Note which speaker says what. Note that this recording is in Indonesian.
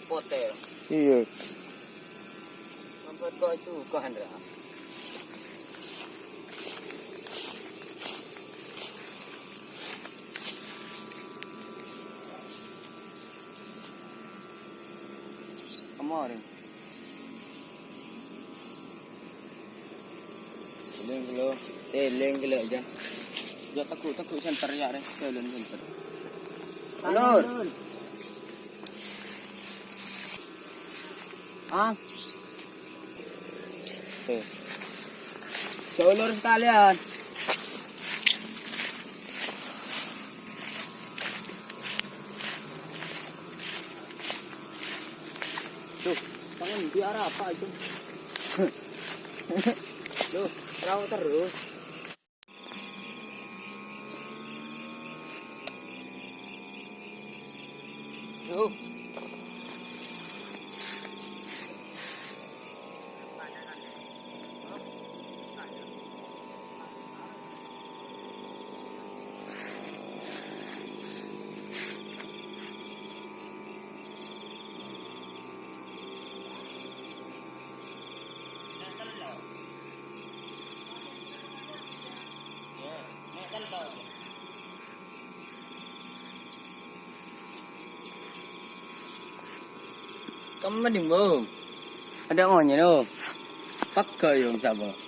Speaker 1: potel.
Speaker 2: Iya.
Speaker 1: Membuat kau itu kau Hendra. Kemarin. Leng kilo aja. Ya takut center ya deh, kalian center. Halo. Ah. Ulur sekalian. Tuh, tangan biar apa itu? Tuh, rawa terus. Tuh. Kamu di bom. Ada maunya lo. Pakai yang sama.